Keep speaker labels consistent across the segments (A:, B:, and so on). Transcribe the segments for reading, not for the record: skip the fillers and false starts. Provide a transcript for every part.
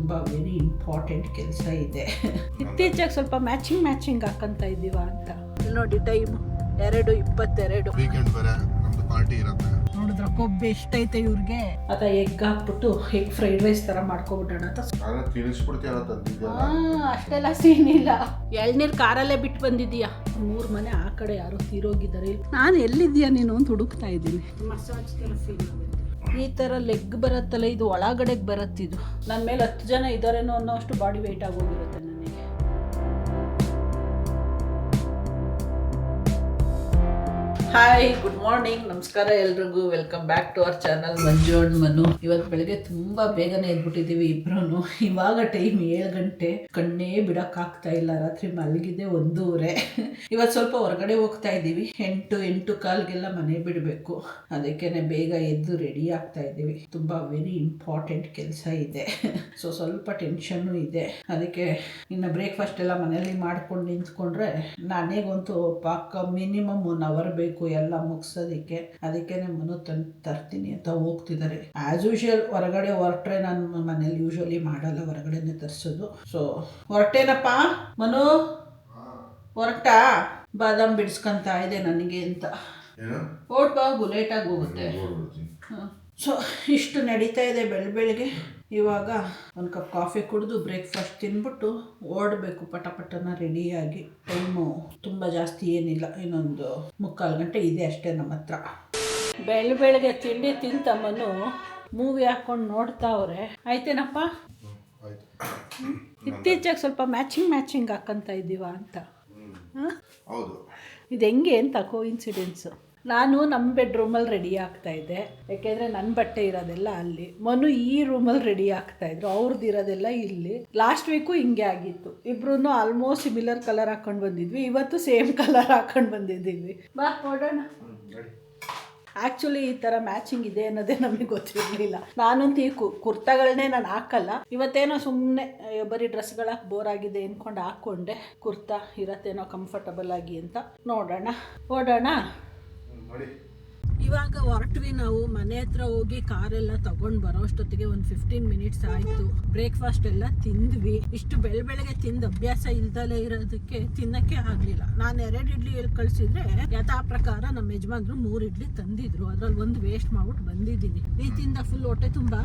A: ತುಂಬ very important ಕೆಲಸ ಇದೆ. ಇತ್ತೀಚೆಗೆ ಸ್ವಲ್ಪ ಮ್ಯಾಚಿಂಗ್ ಹಾಕಂತ ಇದ್ದೀವ ಅಂತ. ಇಲ್ಲಿ ನೋಡಿ ಟೈಮ್ 2:22.
B: ವೀಕೆಂಡ್ ಬೇರೆ ನಮ್ದು ಪಾರ್ಟಿ ಇರುತ್ತೆ.
A: ನೋಡಿದ್ರ ಕೊಬ್ಬೆ ಎಷ್ಟೈತೆ ಇವ್ರಿಗೆ. ಅದ ಎಗ್ ಹಾಕ್ಬಿಟ್ಟು ಎಗ್ ಫ್ರೈಡ್ ರೈಸ್ ತರ ಮಾಡ್ಕೊಬಿಡೋಣ ಅಂತ. ಅಷ್ಟೆಲ್ಲ ಸೀನ್ ಇಲ್ಲ. ಎಳ್ನೀರ್ ಕಾರಲ್ಲೇ ಬಿಟ್ಟು ಬಂದಿದೀಯಾ. 3 ಮನೆ ಆ ಕಡೆ ಯಾರೋ ತೀರೋಗಿದ್ದಾರೆ. ನಾನು ಎಲ್ಲಿದ್ದೀಯಾ ನೀನು ಅಂತ ಹುಡುಕ್ತಾ ಇದ್ದೀನಿ. ಮಸಾಜ್ ಫೀಲ್ ಈ ಥರ ಲೆಗ್ ಬರುತ್ತಲ್ಲ, ಇದು ಒಳಗಡೆಗೆ ಬರುತ್ತಿದ್ದು. ನನ್ನ ಮೇಲೆ 10 ಜನ ಇದ್ದಾರೇನೋ ಅನ್ನೋ ಅಷ್ಟು ಬಾಡಿ ವೆಯ್ಟ್ ಆಗೋಗಿರುತ್ತೆ ನನಗೆ. ಹಾಯ್, ಗುಡ್ ಮಾರ್ನಿಂಗ್, ನಮಸ್ಕಾರ ಎಲ್ರಿಗೂ. Welcome back to our channel Manju and Manu. ಇವತ್ತು ಬೆಳಗ್ಗೆ ತುಂಬಾ ಬೇಗನೆ ಎದ್ಬಿಟ್ಟಿದ್ದೀವಿ ಇಬ್ರು. ಇವಾಗ ಟೈಮ್ 7 ಗಂಟೆ. ಕಣ್ಣೇ ಬಿಡಕ್ಕಾಗ್ತಾ ಇಲ್ಲ. ರಾತ್ರಿ ಮಲಗಿದೆ 1:30. ಇವತ್ತು ಸ್ವಲ್ಪ ಹೊರಗಡೆ ಹೋಗ್ತಾ ಇದ್ದೀವಿ. 8:15ಗೆಲ್ಲ ಮನೆ ಬಿಡಬೇಕು. ಅದಕ್ಕೇನೆ ಬೇಗ ಎದ್ದು ರೆಡಿ ಆಗ್ತಾ ಇದ್ದೀವಿ. ತುಂಬಾ ವೆರಿ ಇಂಪಾರ್ಟೆಂಟ್ ಕೆಲಸ ಇದೆ. ಸೊ ಸ್ವಲ್ಪ ಟೆನ್ಷನ್ನು ಇದೆ. ಅದಕ್ಕೆ ಇನ್ನು ಬ್ರೇಕ್ಫಾಸ್ಟ್ ಎಲ್ಲ ಮನೆಯಲ್ಲಿ ಮಾಡ್ಕೊಂಡು ನಿಂತ್ಕೊಂಡ್ರೆ ನನಗಂತೂ ಪಾಕ ಮಿನಿಮಮ್ 1 ಅವರ್ ಬೇಕು ಎಲ್ಲ ಮುಗಿಸೋದಕ್ಕೆ. ಅದಕ್ಕೇನೆ ಮನು ತರ್ತೀನಿ ಅಂತ ಹೋಗ್ತಿದ್ದಾರೆ. ಆಸ್ ಯೂಶುವಲ್ ಹೊರಗಡೆ ಹೊರಟ್ರೆ ನಾನು ಮನೇಲಿ ಯೂಶುವಲಿ ಮಾಡಲ್ಲ, ಹೊರಗಡೆನೆ ತರಿಸೋದು. ಸೊ ಹೊರಟೇನಪ್ಪ ಮನು, ಹೊರಟ ಬಾದಾಮ್ ಬಿಡಿಸ್ಕೊಂತ ಇದೆ ನನಗೆ ಅಂತ. ಓಟ್ ಬಾಗು, ಲೇಟಾಗಿ ಹೋಗುತ್ತೆ. ಸೊ ಇಷ್ಟು ನಡೀತಾ ಇದೆ ಬೆಳಗ್ಗೆ. ಇವಾಗ 1 ಕಪ್ ಕಾಫಿ ಕುಡಿದು ಬ್ರೇಕ್ಫಾಸ್ಟ್ ತಿನ್ಬಿಟ್ಟು ಓಡಬೇಕು ಪಟಪಟನ ರೆಡಿಯಾಗಿ. ಟೈಮು ತುಂಬ ಜಾಸ್ತಿ ಏನಿಲ್ಲ, ಇನ್ನೊಂದು 3/4 ಗಂಟೆ ಇದೆ ಅಷ್ಟೇ ನಮ್ಮ ಹತ್ರ. ಬೆಳಗ್ಗೆ ತಿಂಡಿ ತಿಂತಮ್ಮನು ಮೂವಿ ಹಾಕ್ಕೊಂಡು ನೋಡ್ತಾವ್ರೆ. ಆಯ್ತೇನಪ್ಪ? ಇತ್ತೀಚೆಗೆ ಸ್ವಲ್ಪ ಮ್ಯಾಚಿಂಗ್ ಹಾಕಂತ ಇದ್ದೀವ ಅಂತ. ಇದು ಹೆಂಗೆ ಅಂತ ಕೋಇನ್ಸಿಡೆನ್ಸು. ನಾನು ನಮ್ಮ ಬೆಡ್ರೂಮಲ್ಲಿ ರೆಡಿ ಆಗ್ತಾ ಇದ್ದೆ, ಯಾಕೆಂದರೆ ನನ್ನ ಬಟ್ಟೆ ಇರೋದೆಲ್ಲ ಅಲ್ಲಿ. ಮನು ಈ ರೂಮಲ್ಲಿ ರೆಡಿ ಆಗ್ತಾಯಿದ್ರು, ಅವ್ರದ್ದು ಇರೋದೆಲ್ಲ ಇಲ್ಲಿ. ಲಾಸ್ಟ್ ವೀಕು ಹಿಂಗೆ ಆಗಿತ್ತು. ಇಬ್ರು ಆಲ್ಮೋಸ್ಟ್ ಸಿಮಿಲರ್ ಕಲರ್ ಹಾಕ್ಕೊಂಡು ಬಂದಿದ್ವಿ. ಇವತ್ತು ಸೇಮ್ ಕಲರ್ ಹಾಕ್ಕೊಂಡು ಬಂದಿದ್ದೀವಿ. ಬಾ ನೋಡೋಣ. ಆ್ಯಕ್ಚುಲಿ ಈ ಥರ ಮ್ಯಾಚಿಂಗ್ ಇದೆ ಅನ್ನೋದೇ ನಮಗೆ ಗೊತ್ತಿರಲಿಲ್ಲ. ನಾನಂತೂ ಈ ಕುರ್ತಾಗಳನ್ನೇ ನಾನು ಹಾಕಲ್ಲ. ಇವತ್ತೇನೋ ಸುಮ್ಮನೆ ಬರೀ ಡ್ರೆಸ್ಗಳಾಕಿ ಬೋರ್ ಆಗಿದೆ ಅಂದ್ಕೊಂಡು ಹಾಕ್ಕೊಂಡೆ. ಕುರ್ತಾ ಇರತ್ತೇನೋ ಕಂಫರ್ಟಬಲ್ ಆಗಿ ಅಂತ. ನೋಡೋಣ, ಓಡೋಣ. ಇವಾಗ ಹೊರಟ್ವಿ ನಾವು. ಮನೆ ಹತ್ರ ಹೋಗಿ ಕಾರೆಲ್ಲ ತಗೊಂಡು ಬರೋ ಅಷ್ಟೊತ್ತಿಗೆ ಒಂದು 15 ಮಿನಿಟ್ಸ್ ಆಯಿತು. ಬ್ರೇಕ್ಫಾಸ್ಟ್ ಎಲ್ಲ ತಿಂದ್ವಿ. ಇಷ್ಟು ಬೆಳಗ್ಗೆ ತಿಂದ ಅಭ್ಯಾಸ ಇಲ್ದಲೇ ಇರೋದಕ್ಕೆ ತಿನ್ನಕ್ಕೆ ಆಗಲಿಲ್ಲ. ನಾನು 2 ಇಡ್ಲಿ ಕಳಿಸಿದ್ರೆ ಯಥಾ ಪ್ರಕಾರ ನಮ್ಮ ಯಜಮಾನ್ರು 3 ಇಡ್ಲಿ ತಂದಿದ್ರು. ಅದ್ರಲ್ಲಿ 1 ವೇಸ್ಟ್ ಮಾಡ್ಬಿಟ್ಟು ಬಂದಿದ್ದೀನಿ. ನೀ ತಿಂದ ಫುಲ್ ಹೊಟ್ಟೆ ತುಂಬಾ?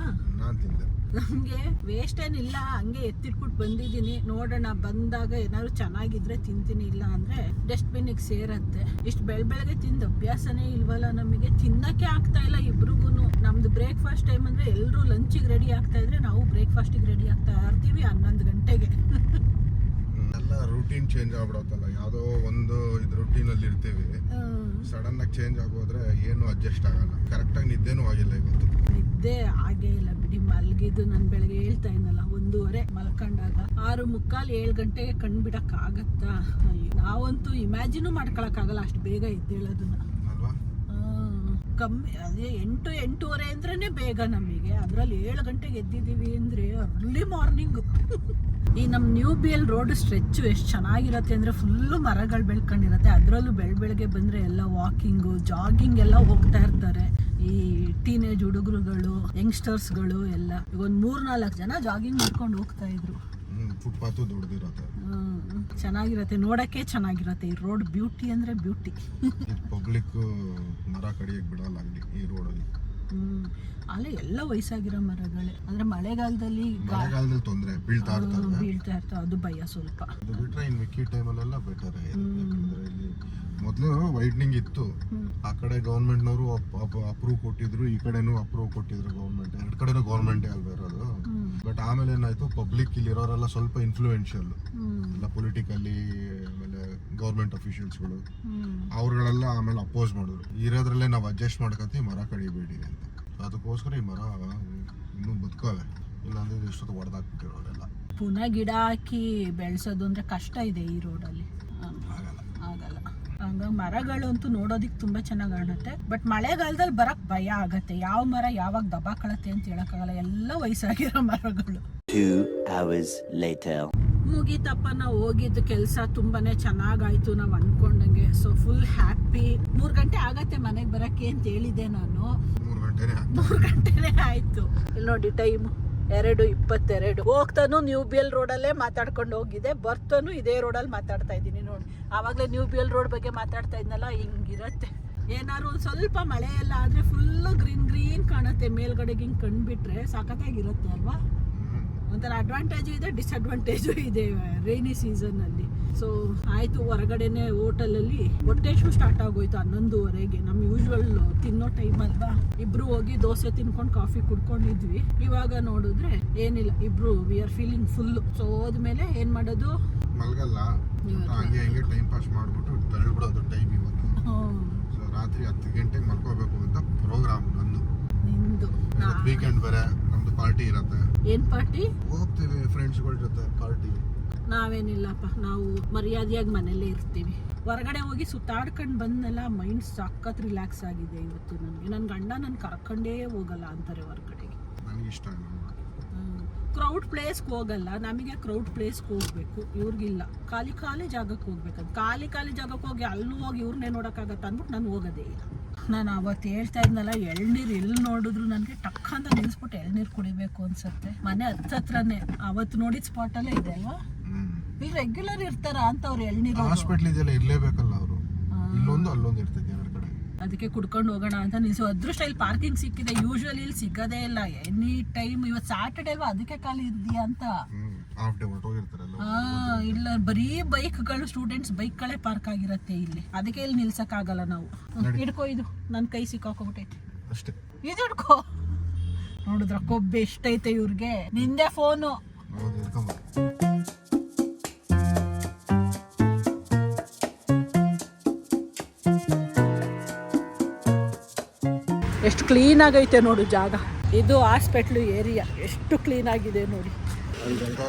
A: ನಮಗೆ ವೇಸ್ಟ್ ಏನಿಲ್ಲ, ಹಂಗೆ ಎತ್ತಿಟ್ಬಿಟ್ಟು ಬಂದಿದ್ದೀನಿ. ನೋಡೋಣ, ಬಂದಾಗ ಏನಾದ್ರು ಚೆನ್ನಾಗಿದ್ರೆ ತಿಂತೀನಿ, ಇಲ್ಲ ಅಂದರೆ ಡಸ್ಟ್ಬಿನ್ನಿಗೆ ಸೇರತ್ತೆ. ಇಷ್ಟು ಬೆಳಗ್ಗೆ ತಿಂದ ಅಭ್ಯಾಸನೇ ಇಲ್ವಲ್ಲ ನಮಗೆ. ತಿನ್ನಕ್ಕೆ ಆಗ್ತಾ ಇಲ್ಲ ಇಬ್ರಿಗೂ. ನಮ್ದು ಬ್ರೇಕ್ಫಾಸ್ಟ್ ಟೈಮ್ ಅಂದರೆ ಎಲ್ಲರೂ ಲಂಚಿಗೆ ರೆಡಿ ಆಗ್ತಾ ಇದ್ರೆ ನಾವು ಬ್ರೇಕ್ಫಾಸ್ಟಿಗೆ ರೆಡಿ ಆಗ್ತಾ ಇರ್ತೀವಿ 11 ಗಂಟೆಗೆ.
B: ಎಲ್ಲ ರೂಟೀನ್ ಚೇಂಜ್ ಆಗ್ಬಿಡತ್ತಲ್ಲ. ಯಾವುದೋ ಒಂದು ಇದು ರೂಟೀನಲ್ಲಿ ಇರ್ತೀವಿ, ಸಡನ್ ಆಗಿ ಚೇಂಜ್ ಆಗೋದ್ರೆ ಏನು ಅಡ್ಜಸ್ಟ್ ಆಗಲ್ಲ. ಕರೆಕ್ಟಾಗಿ ನಿದ್ದೆನೂ ಆಗಿಲ್ಲ ಇವತ್ತು. ನಿದ್ದೆ ಆಗೇ ಇಲ್ಲ ಬಿಡಿ. ಮಲಗಿದ್ದು ನಾನು ಬೆಳಗ್ಗೆ ಹೇಳ್ತಾ ಇದ್ದಲ್ಲ 1:30 ಮಲ್ಕೊಂಡಾಗ 6:45-7 ಗಂಟೆಗೆ ಕಣ್ಣು ಬಿಡಕ್ಕಾಗತ್ತಾ? ನಾವಂತೂ ಇಮ್ಯಾಜಿನೂ ಮಾಡ್ಕೊಳಕ್ಕಾಗಲ್ಲ ಅಷ್ಟು ಬೇಗ ಎದ್ದೇಳೋದನ್ನ. ಕಮ್ಮಿ ಅದೇ 8-8:30 ಅಂದ್ರೇ ಬೇಗ ನಮಗೆ. ಅದರಲ್ಲಿ 7 ಗಂಟೆಗೆ ಎದ್ದಿದ್ದೀವಿ ಅಂದರೆ ಅರ್ಲಿ ಮಾರ್ನಿಂಗು. ಈ ನಮ್ಮ ನ್ಯೂ BL ರೋಡ್ ಸ್ಟ್ರೆಚ್ಚು ಎಷ್ಟು ಚೆನ್ನಾಗಿರುತ್ತೆ ಅಂದರೆ ಫುಲ್ಲು ಮರಗಳು ಬೆಳ್ಕೊಂಡಿರುತ್ತೆ. ಅದರಲ್ಲೂ ಬೆಳಗ್ಗೆ ಬಂದರೆ ಎಲ್ಲ ವಾಕಿಂಗು, ಜಾಗಿಂಗ್ ಎಲ್ಲ ಹೋಗ್ತಾ ಇರ್ತಾರೆ. ಈ ಟೀನೇಜ್ ಹುಡುಗರುಗಳು, ಯಂಗ್ಸ್ಟರ್ಸ್ಗಳು ಎಲ್ಲ. ಈಗ ಒಂದು 3-4 ಜನ ಜಾಗಿಂಗ್ ಮಾಡ್ಕೊಂಡು ಹೋಗ್ತಾ ಇದ್ರು. ಫುಟ್ಪಾತು ದೊಡ್ಡದಿರುತ್ತೆ,
A: ಚೆನ್ನಾಗಿರುತ್ತೆ, ನೋಡೋಕ್ಕೆ ಚೆನ್ನಾಗಿರುತ್ತೆ. ಈ ರೋಡ್ ಬ್ಯೂಟಿ ಅಂದರೆ ಬ್ಯೂಟಿ.
B: ಪಬ್ಲಿಕ್ ಮರ ಕಡಿಯಕ್ಕೆ ಬಿಡಲ್ಲ ಈ ರೋಡಲ್ಲಿ.
A: ಅಲ್ಲೇ ಎಲ್ಲ ವಯಸ್ಸಾಗಿರೋ ಮರಗಳೇ. ಅಂದರೆ ಮಳೆಗಾಲದಲ್ಲಿ
B: ತೊಂದರೆ ಬೀಳ್ತಾ
A: ಇರ್ತಾವೆ, ಅದು ಭಯ ಸ್ವಲ್ಪ.
B: ಅದು ಬಿಟ್ರೆ ಇನ್ನು ಮಿಕ್ಕಿ ಟೈಮಲ್ಲೆಲ್ಲ ಬೆಟರ್. ಮೊದಲು ವೈಡ್ನಿಂಗ್ ಇತ್ತು, ಆ ಕಡೆ ಗೌರ್ಮೆಂಟ್ನವರು ಅಪ್ರೂವ್ ಕೊಟ್ಟಿದ್ರು, ಈ ಕಡೆನೂ ಅಪ್ರೂವ್ ಕೊಟ್ಟಿದ್ರು ಗೌರ್ಮೆಂಟ್. 2 ಕಡೆನೂ ಗೌರ್ಮೆಂಟೇ ಅಲ್ವಾ ಇರೋದು. ಬಟ್ ಆಮೇಲೆ ಏನಾಯ್ತು, ಪಬ್ಲಿಕ್ ಇಲ್ಲಿರೋರೆಲ್ಲ ಸ್ವಲ್ಪ ಇನ್ಫ್ಲೂಯೆನ್ಷಿಯಲ್ ಎಲ್ಲ ಪೊಲಿಟಿಕಲಿ, ಆಮೇಲೆ ಗೌರ್ಮೆಂಟ್ ಅಫಿಷಿಯಲ್ಸ್ಗಳು ಅವ್ರುಗಳೆಲ್ಲ ಆಮೇಲೆ ಅಪೋಸ್ ಮಾಡಿದ್ರು. ಇರೋದ್ರಲ್ಲೇ ನಾವು ಅಡ್ಜಸ್ಟ್ ಮಾಡ್ಕೊತೀವಿ, ಮರ ಕಡಿಬೇಡಿ ಅಂತ. ಅದಕ್ಕೋಸ್ಕರ ಈ ಮರ ಇನ್ನೂ ಬದುಕವೆ, ಇಲ್ಲಾಂದ್ರೆ ಇಷ್ಟೊತ್ತು ಹೊಡೆದಾಕ್ಬಿಟ್ಟಿರೋರೆಲ್ಲ.
A: ಪುನಃ ಗಿಡ ಹಾಕಿ ಬೆಳೆಸೋದು ಅಂದರೆ ಕಷ್ಟ ಇದೆ ಈ ರೋಡಲ್ಲಿ, ಆಗಲ್ಲ. ಹಂಗಾಗಿ ಮರಗಳು ಅಂತೂ ನೋಡೋದಿಕ್ಕೆ ತುಂಬ ಚೆನ್ನಾಗಿ ಕಾಣುತ್ತೆ. ಬಟ್ ಮಳೆಗಾಲದಲ್ಲಿ ಬರಕ್ಕೆ ಭಯ ಆಗತ್ತೆ. ಯಾವ ಮರ ಯಾವಾಗ ದಬಾಕಳತ್ತೆ ಅಂತ ಹೇಳೋಕ್ಕಾಗಲ್ಲ. ಎಲ್ಲ ವಯಸ್ಸಾಗಿರೋ ಮರಗಳು.
C: 2 hours later.
A: ಮುಗೀತಪ್ಪ, ನಾವು ಹೋಗಿದ್ದು ಕೆಲಸ ತುಂಬಾನೇ ಚೆನ್ನಾಗಾಯ್ತು ನಾವು ಅನ್ಕೊಂಡಂಗೆ. So full happy. 3 ಗಂಟೆ ಆಗತ್ತೆ ಮನೆಗೆ ಬರೋಕ್ಕೆ ಅಂತ ಹೇಳಿದೆ ನಾನು.
B: 3 ಗಂಟೆನೇ
A: ಆಯ್ತು. ಇಲ್ಲಿ ನೋಡಿ ಟೈಮ್ 2:22 ಹೋಗ್ತಾನು ನ್ಯೂ ಬಿ ಎಲ್ ರೋಡಲ್ಲೇ ಮಾತಾಡ್ಕೊಂಡು ಹೋಗಿದೆ, ಬರ್ತಾನು ಇದೇ ರೋಡಲ್ಲಿ ಮಾತಾಡ್ತಾ ಇದ್ದೀನಿ ನೋಡಿ. ಆವಾಗಲೇ ನ್ಯೂ ಬಿ ಎಲ್ ರೋಡ್ ಬಗ್ಗೆ ಮಾತಾಡ್ತಾ ಇದ್ನಲ್ಲ, ಹಿಂಗಿರತ್ತೆ. ಏನಾದ್ರು ಒಂದು ಸ್ವಲ್ಪ ಮಳೆ ಎಲ್ಲ ಆದರೆ ಫುಲ್ಲು ಗ್ರೀನ್ ಕಾಣುತ್ತೆ ಮೇಲ್ಗಡೆಗೆ, ಹಿಂಗೆ ಕಂಡುಬಿಟ್ರೆ ಸಖತ್ತಾಗಿರುತ್ತೆ ಅಲ್ವಾ. ಒಂಥರ ಅಡ್ವಾಂಟೇಜು ಇದೆ, ಡಿಸ್ಅಡ್ವಾಂಟೇಜು ಇದೆ ರೈನಿ ಸೀಸನ್ನಲ್ಲಿ. ಸೊ ಆಯಿತು, ಹೊರಗಡೆನೆ ಹೋಟೆಲಲ್ಲಿ ಹೊಟ್ಟೆ ಶೂ ಸ್ಟಾರ್ಟ್ ಆಗೋಯ್ತು 11:30ಗೆ. ನಮ್ಮ ಯೂಶ್ವಲ್ ತಿನ್ನೋ ಟೈಮ್ ಅಲ್ವಾ, ಇಬ್ರು ಹೋಗಿ ದೋಸೆ ತಿನ್ಕೊಂಡು ಕಾಫಿ ಕುಡ್ಕೊಂಡಿದ್ವಿ. ಇವಾಗ ನೋಡಿದ್ರೆ ಏನಿಲ್ಲ, ಇಬ್ರು we are feeling full. So ಹೋದ್ಮೇಲೆ ಏನು ಮಾಡೋದು,
B: ಮಲ್ಗಲ್ಲ, ಹಂಗೆ ಟೈಮ್ ಪಾಸ್ ಮಾಡಿಬಿಟ್ಟು ತಳ್ಳಿಬಿಡೋದು ಟೈಮ್ ಇವತ್ತು. ಸೊ ರಾತ್ರಿ 10 ಗಂಟೆಗೆ ಮಲ್ಕೋಬೇಕು ಅಂತ ಪ್ರೋಗ್ರಾಮ್ ನಂದು.
A: ನಿಂದು
B: ವೀಕೆಂಡ್ ಬೇರೆ ನಮ್ದು ಪಾರ್ಟಿ ಇರತ್ತೆ.
A: ಏನು ಪಾರ್ಟಿ?
B: ಹೋಗ್ತೀವಿ ಫ್ರೆಂಡ್ಸ್ಗಳ ಜೊತೆ ಪಾರ್ಟಿ.
A: ನಾವೇನಿಲ್ಲಪ್ಪ, ನಾವು ಮರ್ಯಾದೆಯಾಗಿ ಮನೇಲೇ ಇರ್ತೀವಿ. ಹೊರಗಡೆ ಹೋಗಿ ಸುತ್ತಾಡ್ಕೊಂಡು ಬಂದೆಲ್ಲ ಮೈಂಡ್ ಸಖತ್ ರಿಲ್ಯಾಕ್ಸ್ ಆಗಿದೆ ಇವತ್ತು ನನಗೆ. ನನ್ನ ಗಂಡ ನನ್ನ ಕರ್ಕೊಂಡೇ ಹೋಗಲ್ಲ ಅಂತಾರೆ ಹೊರಗಡೆಗೆ.
B: ನನಗೆ ಇಷ್ಟ ಇಲ್ಲ.
A: ಕ್ರೌಡ್ ಪ್ಲೇಸ್ಗೆ ಹೋಗಲ್ಲ, ನಮಗೆ ಕ್ರೌಡ್ ಪ್ಲೇಸ್ಗೆ ಹೋಗ್ಬೇಕು, ಇವ್ರಿಗಿಲ್ಲ. ಖಾಲಿ ಜಾಗಕ್ಕೆ ಹೋಗ್ಬೇಕಂತ. ಖಾಲಿ ಜಾಗಕ್ಕೆ ಹೋಗಿ ಅಲ್ಲೂ ಹೋಗಿ ಇವ್ರನ್ನೇ ನೋಡೋಕ್ಕಾಗತ್ತೆ ಅಂದ್ಬಿಟ್ಟು ನಾನು ಹೋಗೋದೇ ಇಲ್ಲ. ನಾನು ಅವತ್ತು ಹೇಳ್ತಾ ಇದ್ನಲ್ಲ, ಎಳ್ನೀರು ಎಲ್ಲಿ ನೋಡಿದ್ರು ನನಗೆ ಟಕ್ ಅಂತ ನಿಲ್ಲಿಸ್ಬಿಟ್ಟು ಎಳ್ನೀರು ಕುಡಿಬೇಕು ಅನ್ಸುತ್ತೆ. ಮನೆ ಹತ್ರನೇ ಅವತ್ತು ನೋಡಿದ ಸ್ಪಾಟಲ್ಲೇ ಇದೆ ಅಲ್ವಾ. ಇಲ್ಲಿ ರೆಗ್ಯುಲರ್ ಇರ್ತಾರ ಅಂತ ಅವ್ರು ಎಳ್ನೀರು.
B: ಹಾಸ್ಪಿಟ್ಲ್ ಇದೆಲ್ಲ ಇರ್ಲೇಬೇಕಲ್ಲ ಅವರು, ಇಲ್ಲೊಂದು ಅಲ್ಲೊಂದು ಇರ್ತದೆ ಎರಡು ಕಡೆ.
A: ಅದಕ್ಕೆ ಕುಡ್ಕೊಂಡು ಹೋಗೋಣ ಅಂತ ನಿಲ್ಸು. ಅದೃಷ್ಟ ಇಲ್ಲಿ ಪಾರ್ಕಿಂಗ್ ಸಿಕ್ಕಿದೆ, ಯೂಶುವಲಿ ಇಲ್ಲಿ ಸಿಗೋದೇ ಇಲ್ಲ ಎನಿ ಟೈಮ್. ಇವತ್ತು ಸ್ಯಾಟರ್ಡೇವಾ, ಅದಕ್ಕೆ ಖಾಲಿ ಇದೆಯಾ ಅಂತ.
B: ಹಾಫ್ ಡೇ ಹೊರಟೋಗಿರ್ತಾರೆ.
A: ಇಲ್ಲ, ಬರೀ ಬೈಕ್ಗಳು, ಸ್ಟೂಡೆಂಟ್ಸ್ ಬೈಕ್ಗಳೇ ಪಾರ್ಕ್ ಆಗಿರತ್ತೆ ಇಲ್ಲಿ. ಅದಕ್ಕೆ ಇಲ್ಲಿ ನಿಲ್ಸಕ್ಕಾಗಲ್ಲ ನಾವು. ಹಿಡ್ಕೋ, ಇದು ನನ್ನ ಕೈ ಸಿಕ್ಕಾಕೋಬಿಟ್ಟೈತೆ
B: ಅಷ್ಟೇ.
A: ಇದು ಹಿಡ್ಕೋ. ನೋಡಿದ್ರ ಕೊಬ್ಬೆ ಎಷ್ಟೈತೆ ಇವ್ರಿಗೆ. ನಿಂದೆ ಫೋನು.
B: ಹೌದು, ಹಿಡ್ಕೊಂಬ.
A: ಎಷ್ಟು ಕ್ಲೀನ್ ಆಗೈತೆ ನೋಡು ಜಾಗ. ಇದು ಹಾಸ್ಪಿಟ್ಲು ಏರಿಯಾ, ಎಷ್ಟು ಕ್ಲೀನ್ ಆಗಿದೆ ನೋಡಿ.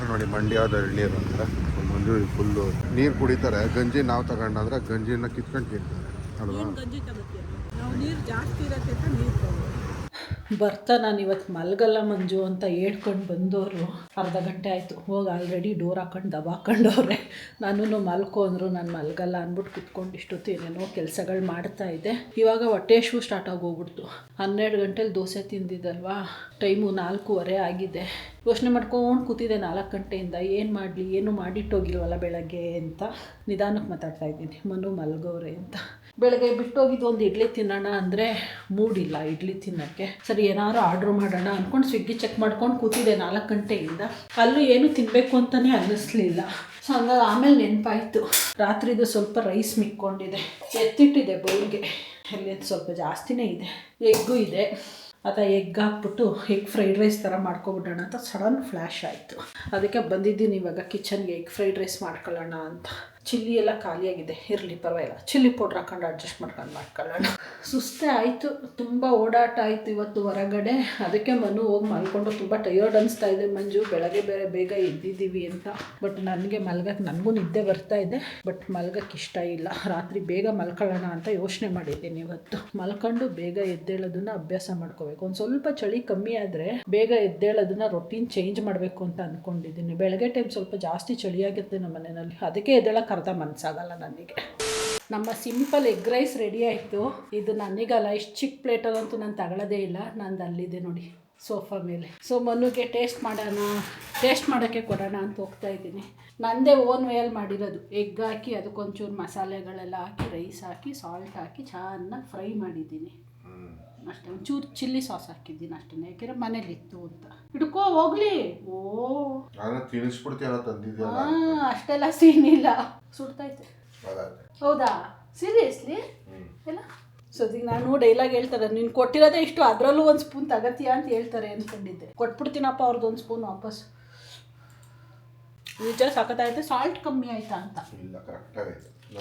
B: ನೋಡಿ ಮಂಡ್ಯದ ಎಳ್ನೀರು ಅಂದ್ರೆ ಮಂಜು ಫುಲ್ಲು ನೀರು ಕುಡಿತಾರೆ. ಗಂಜಿ ನಾವು ತಗೊಂಡಾದ್ರೆ ಗಂಜಿನ ಕಿತ್ಕೊಂಡು ತಿಂತಾರೆ ಅಲ್ವಾ.
A: ಗಂಜಿ ತಗೋತೀಯ ನಾವು, ನೀರು ಜಾಸ್ತಿ ಇರತ್ತೆ ಅಂತ ನೀರು ತಗೋ. ಬರ್ತಾ ನಾನು ಇವತ್ತು ಮಲ್ಗಲ್ಲ ಮಂಜು ಅಂತ ಹೇಳ್ಕೊಂಡು ಬಂದವರು ಅರ್ಧ ಗಂಟೆ ಆಯಿತು. ಹೋಗಿ ಆಲ್ರೆಡಿ ಡೋರ್ ಹಾಕೊಂಡು ದಬಾಕೊಂಡವ್ರೆ. ನಾನು ಮಲ್ಕೊ ಅಂದರು, ನಾನು ಮಲ್ಗಲ್ಲ ಅಂದ್ಬಿಟ್ಟು ಕುತ್ಕೊಂಡು ಇಷ್ಟೊತ್ತು ಏನೇನೋ ಕೆಲಸಗಳು ಮಾಡ್ತಾಯಿದ್ದೆ. ಇವಾಗ ಹೊಟ್ಟೆ ಶೂ ಸ್ಟಾರ್ಟ್ ಆಗೋಗ್ಬಿಡ್ತು. 12 ಗಂಟೆಲಿ ದೋಸೆ ತಿಂದಿದ್ದಲ್ವಾ, ಟೈಮು 4:15 ಆಗಿದೆ. ಯೋಚನೆ ಮಾಡ್ಕೊಂಡು ಕೂತಿದ್ದೆ 4 ಗಂಟೆಯಿಂದ, ಏನು ಮಾಡಲಿ, ಏನು ಮಾಡಿಟ್ಟೋಗಿಲ್ವಲ್ಲ ಬೆಳಗ್ಗೆ ಅಂತ ನಿಧಾನಕ್ಕೆ ಮಾತಾಡ್ತಾ ಇದ್ದೀನಿ. ಮನು ಮಲ್ಗೋರೆ ಅಂತ. ಬೆಳಗ್ಗೆ ಬಿಟ್ಟೋಗಿದ್ದು ಒಂದು ಇಡ್ಲಿ ತಿನ್ನೋಣ ಅಂದರೆ ಮೂಡಿಲ್ಲ ಇಡ್ಲಿ ತಿನ್ನೋಕ್ಕೆ. ಸರಿ ಏನಾದ್ರು ಆರ್ಡ್ರ್ ಮಾಡೋಣ ಅಂದ್ಕೊಂಡು ಸ್ವಿಗ್ಗಿ ಚೆಕ್ ಮಾಡ್ಕೊಂಡು ಕೂತಿದ್ದೆ 4 ಗಂಟೆಯಿಂದ. ಅಲ್ಲೂ ಏನು ತಿನ್ನಬೇಕು ಅಂತಲೇ ಅನ್ನಿಸ್ಲಿಲ್ಲ. ಸೊ ಹಂಗಾಗಿ ಆಮೇಲೆ ನೆನಪಾಯಿತು, ರಾತ್ರಿದು ಸ್ವಲ್ಪ ರೈಸ್ ಮಿಕ್ಕೊಂಡಿದೆ, ಎತ್ತಿಟ್ಟಿದೆ ಬೌಲ್ಗೆ. ಅಲ್ಲಿ ಸ್ವಲ್ಪ ಜಾಸ್ತಿನೇ ಇದೆ. ಎಗ್ಗು ಇದೆ, ಎಗ್ ಹಾಕ್ಬಿಟ್ಟು ಎಗ್ ಫ್ರೈಡ್ ರೈಸ್ ಥರ ಮಾಡ್ಕೊಬಿಡೋಣ ಅಂತ ಸಡನ್ ಫ್ಲ್ಯಾಶ್ ಆಯಿತು. ಅದಕ್ಕೆ ಬಂದಿದ್ದೀನಿ ಇವಾಗ ಕಿಚನ್ಗೆ, ಎಗ್ ಫ್ರೈಡ್ ರೈಸ್ ಮಾಡ್ಕೊಳ್ಳೋಣ ಅಂತ. ಚಿಲ್ಲಿ ಎಲ್ಲ ಖಾಲಿಯಾಗಿದೆ, ಇರಲಿ ಪರವಾಗಿಲ್ಲ, ಚಿಲ್ಲಿ ಪೌಡ್ರ್ ಹಾಕೊಂಡು ಅಡ್ಜಸ್ಟ್ ಮಾಡ್ಕೊಳ್ಳೋಣ. ಸುಸ್ತೇ ಆಯಿತು, ತುಂಬ ಓಡಾಟ ಆಯಿತು ಇವತ್ತು ಹೊರಗಡೆ. ಅದಕ್ಕೆ ಮನು ಹೋಗಿ ಮಲ್ಕೊಂಡು ತುಂಬ ಟಯರ್ಡ್ ಅನಿಸ್ತಾ ಇದೆ. ಮಂಜು ಬೆಳಗ್ಗೆ ಬೇಗ ಎದ್ದಿದ್ದೀವಿ ಅಂತ. ಬಟ್ ನನಗೆ ಮಲ್ಗಕ್ಕೆ, ನನಗೂ ನಿದ್ದೆ ಬರ್ತಾ ಇದೆ, ಬಟ್ ಮಲ್ಗಕ್ಕೆ ಇಷ್ಟ ಇಲ್ಲ. ರಾತ್ರಿ ಬೇಗ ಮಲ್ಕೊಳ್ಳೋಣ ಅಂತ ಯೋಚನೆ ಮಾಡಿದ್ದೀನಿ ಇವತ್ತು. ಮಲ್ಕೊಂಡು ಬೇಗ ಎದ್ದೇಳೋದನ್ನ ಅಭ್ಯಾಸ ಮಾಡ್ಕೋಬೇಕು. ಒಂದು ಸ್ವಲ್ಪ ಚಳಿ ಕಮ್ಮಿ ಆದರೆ ಬೇಗ ಎದ್ದೇಳೋದನ್ನ ರೊಟೀನ್ ಚೇಂಜ್ ಮಾಡಬೇಕು ಅಂತ ಅಂದ್ಕೊಂಡಿದ್ದೀನಿ. ಬೆಳಗ್ಗೆ ಟೈಮ್ ಸ್ವಲ್ಪ ಜಾಸ್ತಿ ಚಳಿಯಾಗುತ್ತೆ ನಮ್ಮ ಮನೆಯಲ್ಲಿ, ಅದಕ್ಕೆ ಎದ್ದೇಳಕ್ಕೆ ಅರ್ಧ ಮನಸ್ಸಾಗಲ್ಲ ನನಗೆ. ನಮ್ಮ ಸಿಂಪಲ್ ಎಗ್ ರೈಸ್ ರೆಡಿ ಆಯಿತು. ಇದು ನನಗಲ್ಲ, ಇಷ್ಟು ಚಿಕ್ಕ ಪ್ಲೇಟಲ್ಲಂತೂ ನಾನು ತಗೊಳ್ಳೋದೇ ಇಲ್ಲ. ನಂದು ಅಲ್ಲಿದೆ ನೋಡಿ ಸೋಫಾ ಮೇಲೆ. ಸೊ ಮನುಗೆ ಟೇಸ್ಟ್ ಮಾಡೋಕ್ಕೆ ಕೊಡೋಣ ಅಂತ ಹೋಗ್ತಾ ಇದ್ದೀನಿ. ನಂದೇ ಓನ್ ವೇಯಲ್ಲಿ ಮಾಡಿರೋದು. ಎಗ್ ಹಾಕಿ ಅದಕ್ಕೊಂಚೂರು ಮಸಾಲೆಗಳೆಲ್ಲ ಹಾಕಿ, ರೈಸ್ ಹಾಕಿ, ಸಾಲ್ಟ್ ಹಾಕಿ ಚೆನ್ನಾಗಿ ಫ್ರೈ ಮಾಡಿದ್ದೀನಿ ಅಷ್ಟೇ. ಒಂಚೂರು ಚಿಲ್ಲಿ ಸಾಸ್ ಹಾಕಿದ್ದೀನಿ ಅಷ್ಟೇ, ಯಾಕೆಂದರೆ ಮನೇಲಿತ್ತು ಅಂತ. ಹಿಡ್ಕೋ ಹೋಗ್ಲಿ. ಅಷ್ಟೆಲ್ಲ ಸೀನ್ ಇಲ್ಲ, ಸುಡ್ತೈತೆ. ಹೌದಾ, ಸೀರಿಯಸ್ಲಿ ಎಲ್ಲ. ಸೊ ಈಗ ನಾನು ಡೈಲಾಗ್ ಹೇಳ್ತಾರೆ, ನೀನು ಕೊಟ್ಟಿರೋದೇ ಇಷ್ಟು, ಅದರಲ್ಲೂ ಒಂದು ಸ್ಪೂನ್ ತಗತ್ತೀಯಾ ಅಂತ ಹೇಳ್ತಾರೆ ಅಂದ್ಕೊಂಡಿದ್ದೆ. ಕೊಟ್ಬಿಡ್ತೀನಪ್ಪ ಅವ್ರದ್ದು ಒಂದು ಸ್ಪೂನ್ ವಾಪಸ್. ನಿಜ ಸಖತ್ತಾಯ್ತು. ಸಾಲ್ಟ್ ಕಮ್ಮಿ ಆಯ್ತಾ ಅಂತ.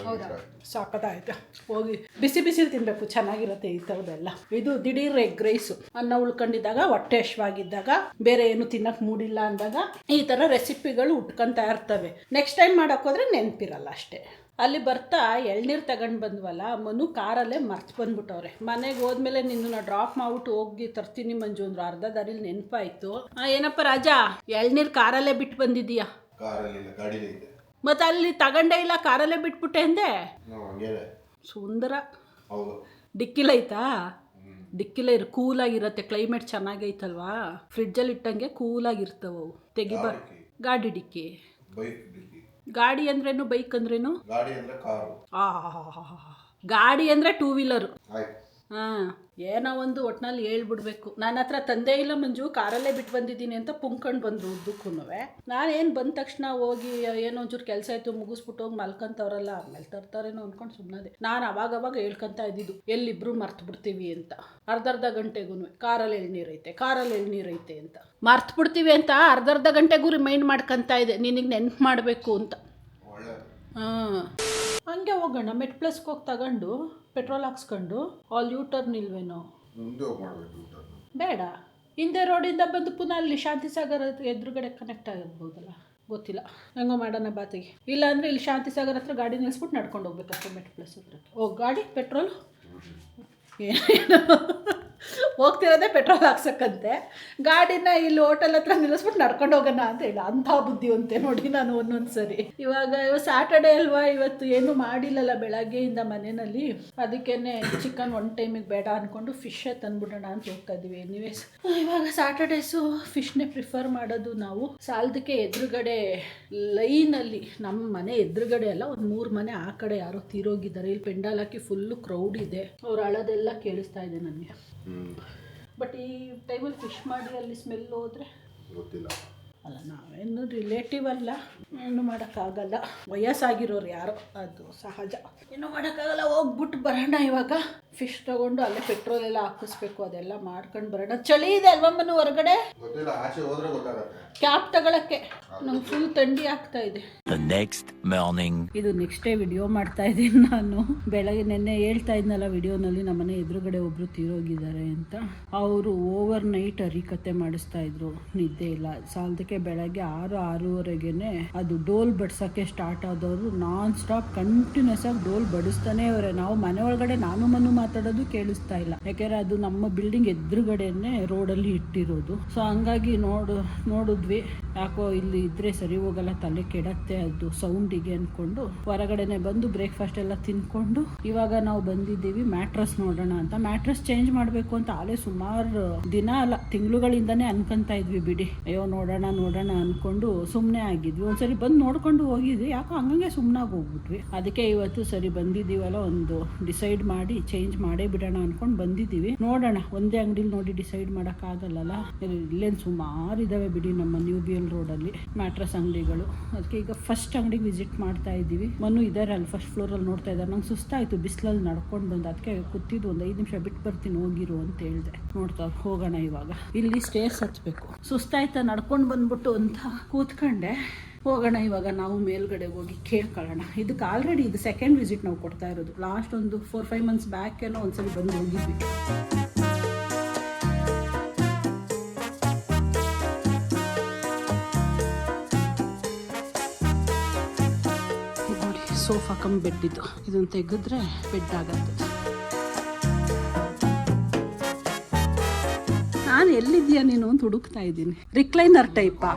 A: ಹೌದಾ, ಸಾಕತ್ತಾಯ್ತು. ಹೋಗಿ ಬಿಸಿಲು ತಿನ್ನಬೇಕು, ಚೆನ್ನಾಗಿರುತ್ತೆ ಈ ಥರದ್ದೆಲ್ಲ. ಇದು ದಿಢೀರ್ ಎಗ್ ರೈಸು. ಅನ್ನ ಉಳ್ಕೊಂಡಿದ್ದಾಗ, ಹೊಟ್ಟೆ ಹಶ್ವಾಗಿದ್ದಾಗ, ಬೇರೆ ಏನು ತಿನ್ನಕ್ಕೆ ಮೂಡಿಲ್ಲ ಅಂದಾಗ ಈ ಥರ ರೆಸಿಪಿಗಳು ಉಟ್ಕೊತಾ ಇರ್ತವೆ. ನೆಕ್ಸ್ಟ್ ಟೈಮ್ ಮಾಡೋಕ್ಕೋದ್ರೆ ನೆನಪಿರಲ್ಲ ಅಷ್ಟೇ. ಅಲ್ಲಿ ಬರ್ತಾ ಎಳ್ನೀರು ತಗೊಂಡು ಬಂದ್ವಲ್ಲ, ಮನು ಕಾರಲ್ಲೇ ಮರ್ತು ಬಂದ್ಬಿಟ್ಟವ್ರೆ. ಮನೆಗೆ ಹೋದ್ಮೇಲೆ ನಿನ್ನ ಡ್ರಾಪ್ ಮಾಡ್ಬಿಟ್ಟು ಹೋಗಿ ತರ್ತೀನಿ ಮಂಜು ಅಂದ್ರು. ಅರ್ಧ ದಾರಿಲಿ ನೆನಪಾಯಿತು. ಏನಪ್ಪ ರಾಜಾ, ಎಳ್ನೀರು ಕಾರಲ್ಲೇ ಬಿಟ್ಟು ಬಂದಿದ್ದೀಯಾ? ಮತ್ತೆ ಅಲ್ಲಿ ತಗೊಂಡೇ ಇಲ್ಲ, ಕಾರಲ್ಲೇ ಬಿಟ್ಬಿಟ್ಟೆ ಅಂದೆ. ಸುಂದರ ಡಿಕ್ಕಿಲೈತಾ? ಡಿಕ್ಕಿಲೇ ಕೂಲಾಗಿರುತ್ತೆ. ಕ್ಲೈಮೇಟ್ ಚೆನ್ನಾಗೈತಲ್ವಾ, ಫ್ರಿಡ್ಜಲ್ಲಿ ಇಟ್ಟಂಗೆ ಕೂಲಾಗಿರ್ತವೆ ಅವು. ಗಾಡಿ ಡಿಕ್ಕಿ. ಗಾಡಿ ಅಂದ್ರೇನು, ಬೈಕ್ ಅಂದ್ರೇನು?
B: ಗಾಡಿ ಅಂದ್ರೆ ಕಾರು.
A: ಗಾಡಿ ಅಂದರೆ 2 ವೀಲರು. ಹಾಂ, ಏನೋ ಒಂದು ಒಟ್ಟಿನಲ್ಲಿ ಹೇಳ್ಬಿಡ್ಬೇಕು. ನನ್ನ ಹತ್ರ ತಂದೆ ಇಲ್ಲ ಮಂಜು, ಕಾರಲ್ಲೇ ಬಿಟ್ಟು ಬಂದಿದ್ದೀನಿ ಅಂತ ಪುಂಕೊಂಡು ಬಂದರು ಉದ್ದಕ್ಕೂ. ನಾನೇನು ಬಂದ ತಕ್ಷಣ ಹೋಗಿ ಏನೋ ಒಂಚೂರು ಕೆಲಸ ಆಯಿತು ಮುಗಿಸ್ಬಿಟ್ಟು ಹೋಗಿ ಮಲ್ಕೊಂತವ್ರಲ್ಲ, ಆಮೇಲೆ ತರ್ತಾರೇನೋ ಅಂದ್ಕೊಂಡು ಸುಮ್ಮನೆ. ನಾನು ಅವಾಗ ಹೇಳ್ಕೊಂತ ಇದ್ದಿದ್ದು ಎಲ್ಲಿಬ್ರು ಮರ್ತು ಬಿಡ್ತೀವಿ ಅಂತ. ಅರ್ಧ ಗಂಟೆಗೂ ಕಾರಲ್ಲಿ ಎಳ್ನೀರೈತೆ ಅಂತ ಮರ್ತು ಬಿಡ್ತೀವಿ ಅಂತ ಅರ್ಧ ಗಂಟೆಗೂ ರಿಮೈಂಡ್ ಮಾಡ್ಕೊತ ಇದೆ, ನಿನಗೆ ನೆನ್ಪು ಮಾಡಬೇಕು ಅಂತ. ಹಾಂ, ಹಂಗೆ ಹೋಗೋಣ. ಮೆಟ್ ಪ್ಲಸ್ಗೆ ಹೋಗಿ ತಗೊಂಡು ಪೆಟ್ರೋಲ್ ಹಾಕ್ಸ್ಕೊಂಡು ಆಲ್ ಯೂ ಟರ್ನ್ ಇಲ್ವೇನೋ? ಬೇಡ, ಹಿಂದೆ ರೋಡಿಂದ ಬಂದು ಪುನಃ ಅಲ್ಲಿ ಶಾಂತಿಸಾಗರ ಎದುರುಗಡೆ ಕನೆಕ್ಟ್ ಆಗಿರ್ಬೋದಲ್ಲ, ಗೊತ್ತಿಲ್ಲ. ಹೆಂಗೋ ಮಾಡೋಣ ಬಾತಿಗೆ. ಇಲ್ಲ ಅಂದರೆ ಇಲ್ಲಿ ಶಾಂತಿಸಾಗರ ಹತ್ರ ಗಾಡಿ ನಿಲ್ಲಿಸ್ಬಿಟ್ಟು ನಡ್ಕೊಂಡು ಹೋಗ್ಬೇಕಷ್ಟೇ ಮೆಟ್ ಪ್ಲಸ್ ಹತ್ರ. ಗಾಡಿ ಪೆಟ್ರೋಲ್ ಏನು ಹೋಗ್ತಿರೋದೇ ಪೆಟ್ರೋಲ್ ಹಾಕ್ಸಕ್ಕಂತೆ, ಗಾಡಿನ ಇಲ್ಲಿ ಹೋಟೆಲ್ ಹತ್ರ ನಿಲ್ಲಿಸ್ಬಿಟ್ಟು ನಡ್ಕೊಂಡು ಹೋಗೋಣ ಅಂತ ಹೇಳಿ. ಅಂಥ ಬುದ್ಧಿವಂತೆ ನೋಡಿ ನಾನು ಒಂದೊಂದು ಸರಿ. ಇವಾಗ ಸ್ಯಾಟರ್ಡೇ ಅಲ್ವಾ, ಇವತ್ತು ಏನು ಮಾಡಿಲ್ಲಲ್ಲ ಬೆಳಗ್ಗೆಯಿಂದ ಮನೆಯಲ್ಲಿ, ಅದಕ್ಕೇನೆ ಚಿಕನ್ 1 ಟೈಮಿಗೆ ಬೇಡ ಅಂದ್ಕೊಂಡು ಫಿಶ್ಶೇ ತಂದ್ಬಿಡೋಣ ಅಂತ ಹೋಗ್ತಾ ಇದ್ದೀವಿ. ಎನಿವೇಸ್ ಇವಾಗ ಸ್ಯಾಟರ್ಡೇಸು ಫಿಶ್ನೇ ಪ್ರಿಫರ್ ಮಾಡೋದು ನಾವು. ಸಾಲದಕ್ಕೆ ಎದುರುಗಡೆ ಲೈನಲ್ಲಿ, ನಮ್ಮ ಮನೆ ಎದುರುಗಡೆ ಅಲ್ಲ, ಒಂದು 3 ಮನೆ ಆ ಕಡೆ ಯಾರೋ ತೀರೋಗಿದ್ದಾರೆ. ಇಲ್ಲಿ ಪೆಂಡಾಲ್ ಹಾಕಿ ಫುಲ್ಲು ಕ್ರೌಡ್ ಇದೆ, ಅವ್ರು ಅಳೋದೆಲ್ಲ ಕೇಳಿಸ್ತಾ ಇದೆ ನನಗೆ. ಬಟ್ ಈ ಟೈಮಲ್ಲಿ ಫಿಶ್ ಮಾಡಿ ಅಲ್ಲಿ ಸ್ಮೆಲ್ ಹೋದರೆ
B: ಗೊತ್ತಿಲ್ಲ
A: ಅಲ್ಲ, ನಾವೇನು ರಿಲೇಟಿವ್ ಅಲ್ಲ, ಏನು ಮಾಡೋಕ್ಕಾಗಲ್ಲ. ವಯಸ್ಸಾಗಿರೋರು ಯಾರೋ, ಅದು ಸಹಜ, ಏನೂ ಮಾಡೋಕ್ಕಾಗಲ್ಲ. ಹೋಗ್ಬಿಟ್ಟು ಬರೋಣ ಇವಾಗ. ಫಿಶ್ ತೊಗೊಂಡು ಅಲ್ಲೇ ಪೆಟ್ರೋಲ್ ಎಲ್ಲ ಹಾಕಿಸ್ಬೇಕು, ಅದೆಲ್ಲ ಮಾಡ್ಕೊಂಡು ಬರೋಣ. ಚಳಿ ಇದೆ ಅಲ್ವಾ ಮನು ಹೊರಗಡೆ? ಕ್ಯಾಪ್ ತಗೊಳಕ್ಕೆ ನಂಗೆ ಫುಲ್ ಥಂಡಿ ಆಗ್ತಾ ಇದೆ. ಇದು ನೆಕ್ಸ್ಟ್ ಡೇ ವಿಡಿಯೋ ಮಾಡ್ತಾ ಇದ್ದೀನಿ ನಾನು. ಬೆಳಗ್ಗೆ ನೆನ್ನೆ ಹೇಳ್ತಾ ಇದ್ನಲ್ಲ ವಿಡಿಯೋನಲ್ಲಿ, ನಮ್ಮನೆ ಎದುರುಗಡೆ ಒಬ್ರು ತೀರೋಗಿದ್ದಾರೆ ಅಂತ. ಅವರು ಓವರ್ ನೈಟ್ ಹರಿಕತೆ ಮಾಡಿಸ್ತಾ ಇದ್ರು, ನಿದ್ದೆ ಇಲ್ಲ. ಸಾಲದಕ್ಕೆ ಬೆಳಗ್ಗೆ 6-6:30ಗೆನೆ ಅದು ಡೋಲ್ ಬಡ್ಸೋಕ್ಕೆ ಸ್ಟಾರ್ಟ್ ಆದವರು ನಾನ್ ಸ್ಟಾಪ್ ಕಂಟಿನ್ಯೂಸ್ ಆಗಿ ಡೋಲ್ ಬಡಿಸ್ತಾನೆ ಅವರೇ. ನಾವು ಮನೆ ಒಳಗಡೆ ನಾನು ಮನು ಮಾತಾಡೋದು ಕೇಳಿಸ್ತಾ ಇಲ್ಲ, ಯಾಕೆಂದ್ರೆ ಅದು ನಮ್ಮ ಬಿಲ್ಡಿಂಗ್ ಎದುರುಗಡೆನೆ ರೋಡಲ್ಲಿ ಇಟ್ಟಿರೋದು. ಸೊ ಹಂಗಾಗಿ ನೋಡಿದ್ವಿ, ಯಾಕೋ ಇಲ್ಲಿ ಇದ್ರೆ ಸರಿ ಹೋಗಲ್ಲ, ತಲೆ ಕೆಡತ್ತೆ ಅದು ಸೌಂಡಿಗೆ ಅಂದ್ಕೊಂಡು ಹೊರಗಡೆನೆ ಬಂದು ಬ್ರೇಕ್ಫಾಸ್ಟ್ ಎಲ್ಲ ತಿನ್ಕೊಂಡು ಇವಾಗ ನಾವು ಬಂದಿದ್ದೀವಿ ಮ್ಯಾಟ್ರಸ್ ನೋಡೋಣ ಅಂತ. ಮ್ಯಾಟ್ರಸ್ ಚೇಂಜ್ ಮಾಡಬೇಕು ಅಂತ ಆಲೇ ಸುಮಾರು ದಿನ ಅಲ್ಲ ತಿಂಗಳುಗಳಿಂದಾನೇ ಅನ್ಕೊಂತ ಇದ್ವಿ. ಬಿಡಿ ಅಯ್ಯೋ ನೋಡೋಣ ಅನ್ಕೊಂಡು ಸುಮ್ಮನೆ ಆಗಿದ್ವಿ. ಒಂದ್ಸರಿ ಬಂದು ನೋಡ್ಕೊಂಡು ಹೋಗಿದ್ವಿ, ಯಾಕೋ ಹಂಗಂಗೆ ಸುಮ್ಮನಾಗಿ ಹೋಗ್ಬಿಟ್ವಿ. ಅದಕ್ಕೆ ಇವತ್ತು ಸರಿ ಬಂದಿದ್ದೀವಲ್ಲ, ಒಂದು ಡಿಸೈಡ್ ಮಾಡಿ ಚೇಂಜ್ ಮಾಡೇ ಬಿಡೋಣ ಅನ್ಕೊಂಡು ಬಂದಿದ್ದೀವಿ. ನೋಡೋಣ, ಒಂದೇ ಅಂಗಡಿಲಿ ನೋಡಿ ಡಿಸೈಡ್ ಮಾಡೋಕ್ಕಾಗಲ್ಲ. ಇಲ್ಲೇನು ಸುಮಾರು ಇದ್ದಾವೆ ಬಿಡಿ ನಮ್ಮ ನ್ಯೂ BL ರೋಡಲ್ಲಿ ಮ್ಯಾಟ್ರಸ್ ಅಂಗಡಿಗಳು. ಅದಕ್ಕೆ ಈಗ ಫಸ್ಟ್ ಅಂಗಡಿಗೆ ವಿಸಿಟ್ ಮಾಡ್ತಾ ಇದ್ದೀವಿ. ಮನು ಇದ್ದಾರೆ ಅಲ್ಲಿ ಫಸ್ಟ್ ಫ್ಲೋರಲ್ಲಿ ನೋಡ್ತಾ ಇದ್ದಾರೆ. ನಂಗೆ ಸುಸ್ತಾಯಿತು ಬಿಸಿಲಲ್ಲಿ ನಡ್ಕೊಂಡು ಬಂದು, ಅದಕ್ಕೆ ಕೂತಿದ್ದು ಒಂದು 5 ನಿಮಿಷ ಬಿಟ್ಟು ಬರ್ತೀನಿ ಹೋಗಿರು ಅಂತ ಹೇಳಿದೆ. ನೋಡ್ತಾ ಹೋಗೋಣ ಇವಾಗ. ಇಲ್ಲಿ ಸ್ಟೇರ್ಸ್ ಹತ್ಬೇಕು, ಸುಸ್ತಾಯ್ತಾ ನಡ್ಕೊಂಡು ಬಂದ್ಬಿಟ್ಟು ಅಂತ ಕೂತ್ಕೊಂಡೆ. ಹೋಗೋಣ ಇವಾಗ ನಾವು ಮೇಲ್ಗಡೆ ಹೋಗಿ ಕೇಳ್ಕೊಳ್ಳೋಣ. ಇದಕ್ಕೆ ಆಲ್ರೆಡಿ ಇದು ಸೆಕೆಂಡ್ ವಿಸಿಟ್ ನಾವು ಕೊಡ್ತಾ ಇರೋದು. ಲಾಸ್ಟ್ ಒಂದು 4-5 ಮಂತ್ಸ್ ಬ್ಯಾಕ್ ಏನೋ ಒಂದ್ಸಲಿ ಬಂದು ಹೋಗಿದ್ವಿ. ನೋಡಿ, ಸೋಫಾ ಕಮ್ ಬೆಡ್ ಇದು. ಇದನ್ನು ತೆಗೆದ್ರೆ ಬೆಡ್ ಆಗತ್ತೆ. ನಾನು ಎಲ್ಲಿದ್ದೀಯಾ ನೀನು ಅಂತ ಹುಡುಕ್ತಾ ಇದ್ದೀನಿ. ರಿಕ್ಲೈನರ್ ಟೈಪಾ?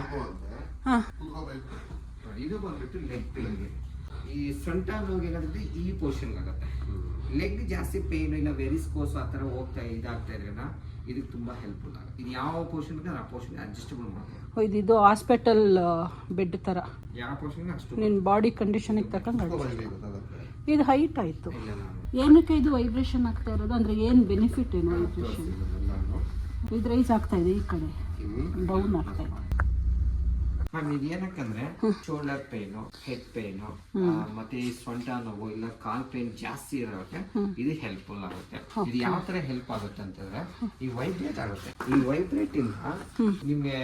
A: ಹಾಂ,
D: ಇದು ಬಂದ್ಬಿಟ್ಟು ಲೆಗ್ ಪೇನ್ಗೆ. ಈ ಸೊಂಟ ನೋವಿಗೆ ಏನಾಗುತ್ತೆ, ಈ ಪೋರ್ಷನ್ ಆಗುತ್ತೆ. ಲೆಗ್ ಜಾಸ್ತಿ ಪೇನ್ ಇಲ್ಲ, ವೆರಿಸ್ಕೋಸ್ ಆ ಥರ ಇದಾಗ್ತಾ ಇದ್ರಲ್ಲ, ಇದಕ್ಕೆ ತುಂಬ ಹೆಲ್ಪ್ಫುಲ್ ಆಗುತ್ತೆ. ಇದು ಯಾವ ಪೋರ್ಷನ್ಗೆ ಆ ಪೋರ್ಷನ್ ಅಡ್ಜಸ್ಟಬಲ್ ಮಾಡ್ಬೋದು.
A: ಇದು ಹಾಸ್ಪಿಟಲ್ ಬೆಡ್ ಥರ,
D: ಯಾವ ಪೋರ್ಷನ್ಗೆ ಅಷ್ಟು
A: ನಿನ್ನ ಬಾಡಿ ಕಂಡೀಷನ್ಗೆ ತಕ್ಕಂಗೆ. ಇದು ಹೈಟ್ ಆಯಿತು. ಏನಕ್ಕೆ ಇದು ವೈಬ್ರೇಷನ್ ಆಗ್ತಾ ಇರೋದು? ಅಂದರೆ ಏನು ಬೆನಿಫಿಟ್ ಏನು ವೈಬ್ರೇಷನ್? ಇದು ರೈಸ್ ಆಗ್ತಾ ಇದೆ, ಈ ಕಡೆ ಡೌನ್ ಆಗ್ತಾ ಇದೆ.
D: ಮ್ಯಾಮ್ ಇದು ಏನಕ್ಕಂದ್ರೆ ಶೋಲ್ಡರ್ ಪೇನು, ಹೆಡ್ ಪೇನು, ಮತ್ತೆ ಈ ಸೊಂಟ ನೋವು ಇಲ್ಲ ಕಾಲ್ ಪೇನ್ ಜಾಸ್ತಿ ಇರೋಕ್ಕೆ ಇದು ಹೆಲ್ಪ್ಫುಲ್ ಆಗುತ್ತೆ. ಇದು ಯಾವ ತರ ಹೆಲ್ಪ್ ಆಗುತ್ತೆ ಅಂತಂದ್ರೆ, ಈ ವೈಬ್ರೇಟ್ ಆಗುತ್ತೆ. ಈ ವೈಬ್ರೇಟ್ ಇಂದ ನಿಮ್ಗೆ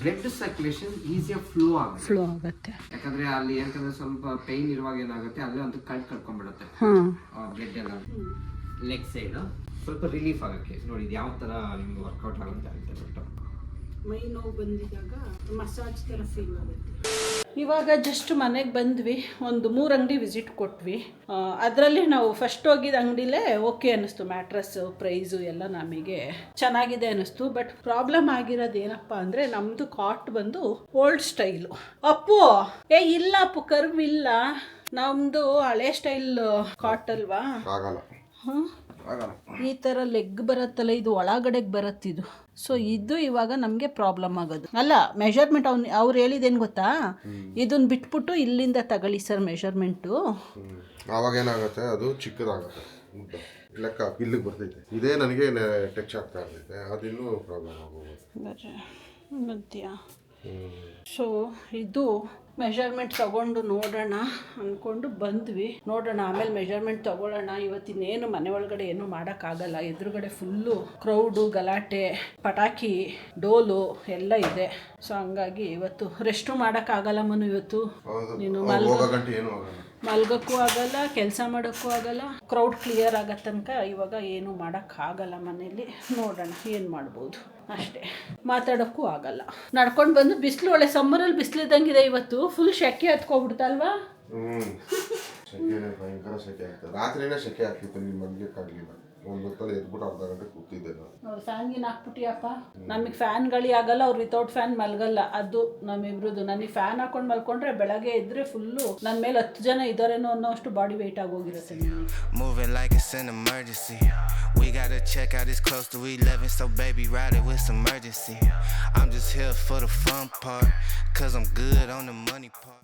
D: ಬ್ಲಡ್ ಸರ್ಕ್ಯುಲೇಷನ್ ಈಸಿಯಾಗಿ ಫ್ಲೋ ಆಗುತ್ತೆ. ಯಾಕಂದ್ರೆ ಅಲ್ಲಿ ಏನಂತಂದ್ರೆ ಸ್ವಲ್ಪ ಪೇನ್ ಇರುವಾಗ ಏನಾಗುತ್ತೆ, ಅಲ್ಲೇ ಒಂದು ಕಳ್ಕೊಂಡ್ಬಿಡುತ್ತೆ ಬ್ಲಡ್ ಎಲ್ಲ. ಲೆಗ್ ಸೈಡ್ ಸ್ವಲ್ಪ ರಿಲೀಫ್ ಆಗೋಕ್ಕೆ ನೋಡಿ ಇದು ಯಾವ ತರ ನಿಮ್ಗೆ ವರ್ಕೌಟ್ ಆಗುತ್ತೆ ಅಂತ.
A: ಮೈ ನೋವು ಬಂದಿದ್ದಾಗ ಮಸಾಜ್ ಥರ ಫೀಲ್ ಆಗುತ್ತೆ. ಇವಾಗ ಜಸ್ಟ್ ಮನೆಗೆ ಬಂದ್ವಿ. ಒಂದು 3 ಅಂಗಡಿ ವಿಸಿಟ್ ಕೊಟ್ವಿ. ಅದರಲ್ಲಿ ನಾವು ಫಸ್ಟ್ ಹೋಗಿದ್ದ ಅಂಗಡಿಲೇ ಓಕೆ ಅನ್ನಿಸ್ತು. ಮ್ಯಾಟ್ರಸ್ ಪ್ರೈಸು ಎಲ್ಲ ನಮಗೆ ಚೆನ್ನಾಗಿದೆ ಅನ್ನಿಸ್ತು. ಬಟ್ ಪ್ರಾಬ್ಲಮ್ ಆಗಿರೋದು ಏನಪ್ಪ ಅಂದರೆ, ನಮ್ಮದು ಕಾಟ್ ಬಂದು ಓಲ್ಡ್ ಸ್ಟೈಲು. ಅಪ್ಪು ಇಲ್ಲ ಅಪ್ಪು, ಕರ್ವ್ ಇಲ್ಲ. ನಮ್ಮದು ಹಳೆ ಸ್ಟೈಲ್ ಕಾಟ್ ಅಲ್ವಾ?
B: ಆಗಲ್ಲ. ಆಗಲ್ಲ.
A: ಈ ಥರ ಲೆಗ್ ಬರುತ್ತಲ್ಲ, ಇದು ಒಳಗಡೆಗೆ ಬರುತ್ತಿದು. ಸೊ ಇದು ಇವಾಗ ನಮಗೆ ಪ್ರಾಬ್ಲಮ್ ಆಗೋದು. ಅಲ್ಲ, ಮೆಷರ್ಮೆಂಟ್ ಅವ್ರು ಹೇಳಿದೇನು ಗೊತ್ತಾ, ಇದನ್ನ ಬಿಟ್ಬಿಟ್ಟು ಇಲ್ಲಿಂದ ತಗೊಳ್ಳಿ ಸರ್ ಮೆಷರ್ಮೆಂಟು.
B: ಆವಾಗ ಏನಾಗುತ್ತೆ, ಅದು ಚಿಕ್ಕದಾಗುತ್ತೆ, ಲೆಕ್ಕ ಇಲ್ಲಿಗೆ ಬರ್ತೈತೆ. ಇದೇ ನನಗೆ ಟಚ್ ಆಗ್ತಾ ಇರ್ತೈತೆ, ಅದಿನ್ನೂ ಪ್ರಾಬ್ಲಮ್ ಆಗೋದು
A: ಮಧ್ಯ. ಸೊ ಇದು ಮೆಷರ್ಮೆಂಟ್ ತಗೊಂಡು ನೋಡೋಣ ಅಂದ್ಕೊಂಡು ಬಂದ್ವಿ. ನೋಡೋಣ, ಆಮೇಲೆ ಮೆಷರ್ಮೆಂಟ್ ತಗೊಳ್ಳೋಣ. ಇವತ್ತಿನೇನು ಮನೆ ಒಳಗಡೆ ಏನೂ ಮಾಡೋಕ್ಕಾಗಲ್ಲ. ಎದುರುಗಡೆ ಫುಲ್ಲು ಕ್ರೌಡು, ಗಲಾಟೆ, ಪಟಾಕಿ, ಡೋಲು ಎಲ್ಲ ಇದೆ. ಸೊ ಹಂಗಾಗಿ ಇವತ್ತು ರೆಸ್ಟು ಮಾಡೋಕ್ಕಾಗಲ್ಲ ಮನು. ಇವತ್ತು ನೀನು ಮಲ್ಗೋಕ್ಕೂ ಆಗಲ್ಲ, ಕೆಲಸ ಮಾಡೋಕ್ಕೂ ಆಗಲ್ಲ. ಕ್ರೌಡ್ ಕ್ಲಿಯರ್ ಆಗೋ ತನಕ ಇವಾಗ ಏನೂ ಮಾಡೋಕ್ಕಾಗಲ್ಲ ಮನೇಲಿ. ನೋಡೋಣ ಏನು ಮಾಡ್ಬೋದು ಅಷ್ಟೇ. ಮಾತಾಡೋಕ್ಕೂ ಆಗಲ್ಲ. ನಡ್ಕೊಂಡು ಬಂದು ಬಿಸಿಲು, ಒಳ್ಳೆ ಸಮ್ಮರಲ್ಲಿ ಬಿಸಿಲಿದ್ದಂಗಿದೆ. ಇವತ್ತು ಫುಲ್ ಸೆಕೆ ಹತ್ಕೊಬಿಡ್ತಲ್ವಾ?
B: ಭಯಂಕರ ಸೆಕೆ ಆಗ್ತದೆ. ರಾತ್ರಿನೇ ಸೆಕೆ ಆಗ್ತಿತ್ತು, ನೀವು ಮಲ್ಗಕ್ಕಾಗಲಿಲ್ಲ. ಒಂದು ಹೊತ್ತಲ್ಲಿ ಎದ್ಬಿಟ್ಟು ಅರ್ಧ ಗಂಟೆ ಕೂತಿದ್ದೆ ನಾನು.
A: ಫ್ಯಾನ್ಗಿನ ಹಾಕ್ಬಿಟ್ಟಿಯಪ್ಪ. ನಮಗೆ ಫ್ಯಾನ್ ಗಾಳಿ ಆಗಲ್ಲ, ಅವ್ರು ವಿತೌಟ್ ಫ್ಯಾನ್ ಮಲ್ಗಲ್ಲ. ಅದು ನಮ್ಮಿಬ್ರದ್ದು. ನನಗೆ ಫ್ಯಾನ್ ಹಾಕೊಂಡು ಮಲ್ಕೊಂಡ್ರೆ ಬೆಳಗ್ಗೆ ಇದ್ರೆ ಫುಲ್ಲು ನನ್ನ ಮೇಲೆ 10 ಜನ ಇದ್ದಾರೇನೋ ಅನ್ನೋಷ್ಟು ಬಾಡಿ ವೆಯ್ಟ್ ಆಗೋಗಿರುತ್ತೆ.
E: Moving like it's an emergency. We gotta check out, it's close to 11, so baby ride it with some urgency. I'm just here for the fun part, cause I'm good on the money part.